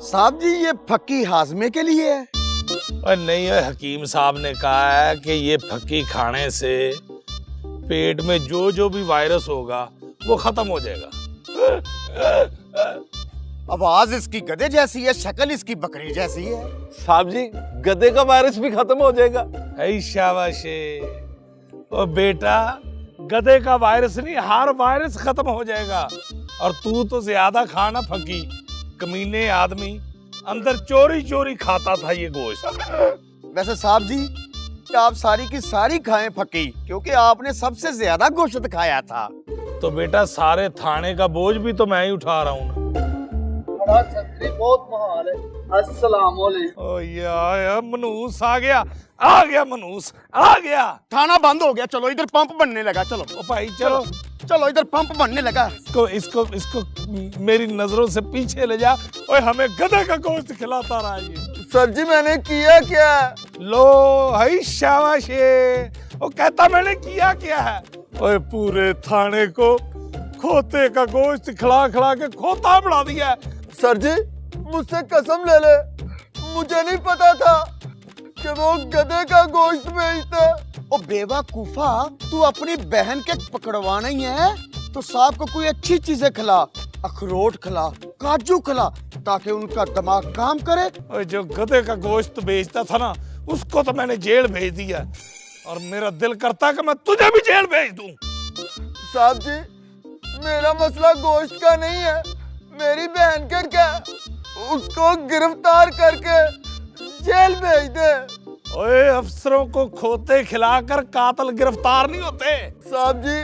साहब जी ये फक्की हाजमे के लिए है। और नहीं है, हकीम साहब ने कहा है कि ये फक्की खाने से पेट में जो जो भी वायरस होगा वो खत्म हो जाएगा। आवाज इसकी गधे जैसी है, शक्ल इसकी बकरी जैसी है। साहब जी गधे का वायरस भी खत्म हो जाएगा। ऐ शाबाश। ओ बेटा, गधे का वायरस नहीं, हर वायरस खत्म हो जाएगा। और तू तो ज्यादा खाना फकी कमीने आदमी, अंदर चोरी चोरी खाता था ये गोश्त। वैसे साहब जी आप सारी की सारी खाएं फक्की, क्योंकि आपने सबसे ज्यादा गोश्त खाया था। तो बेटा सारे थाने का बोझ भी तो मैं ही उठा रहा हूँ। बहुत महाल है। अस्सलाम वालेकुम। ओ यार मनूस आ गया मनूस आ गया। थाना बंद हो गया, चलो इधर पंप बनने लगा। चलो ओ भाई चलो चलो इधर पंप बनने लगा। इसको मेरी नजरों से पीछे ले जा। ओए हमें गधे का गोश्त खिलाता रहा ये। सर जी मैंने किया क्या? लो हई शाबाश। वो कहता मैंने किया क्या है। ओए पूरे थाने को खोते का गोश्त खिला खिला के खोता बढ़ा दिया। सर जी मुझसे कसम ले ले, मुझे नहीं पता था कि वो गधे का गोश्त बेचता। ओ बेवकूफा, तू अपनी बहन के पकड़वाना ही है तो साहब को कोई अच्छी चीजें खिला, अखरोट खिला, काजू खिला, ताकि उनका दिमाग काम करे। ओए जो गधे का गोश्त बेचता था ना, उसको तो मैंने जेल भेज दिया और मेरा दिल करता है कि मैं तुझे भी जेल भेज दूं। साहब जी मेरा मसला गोश्त का नहीं है, मेरी बहन का क्या, उसको गिरफ्तार करके जेल भेज दे। ओए अफसरों को खोते खिलाकर कातिल गिरफ्तार नहीं होते। साहब जी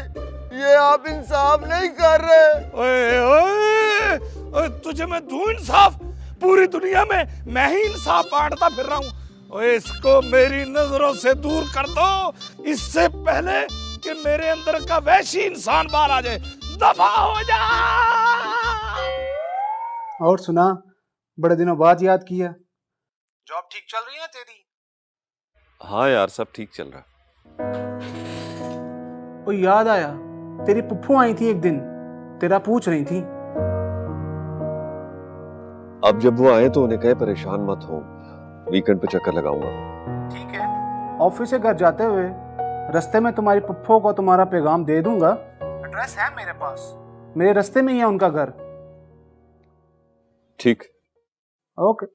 ये आप इंसाफ नहीं कर रहे। ओए ओए ओए तुझे मैं दूं इंसाफ? पूरी दुनिया में मैं ही इंसाफ बांटता फिर रहा हूँ। ओए इसको मेरी नजरों से दूर कर दो, इससे पहले कि मेरे अंदर का वैसी इंसान बाहर आ जाए। दफा हो जा। और सुना, बड़े दिनों बाद याद किया। जॉब ठीक चल रही है तेरी? हाँ यार सब ठीक चल रहा। वो याद आया, तेरी पुप्पू आई थी एक दिन, तेरा पूछ रही थी। अब जब वो आए तो उन्हें कहे परेशान मत हो, वीकेंड पे चक्कर लगाऊंगा। ठीक है। ऑफिस से घर जाते हुए रास्ते में तुम्हारी पुप्पो को तुम्हारा पैगाम दे दूंगा। एड्रेस है मेरे पास, मेरे रास्ते में ही है उनका घर। ठीक। ओके।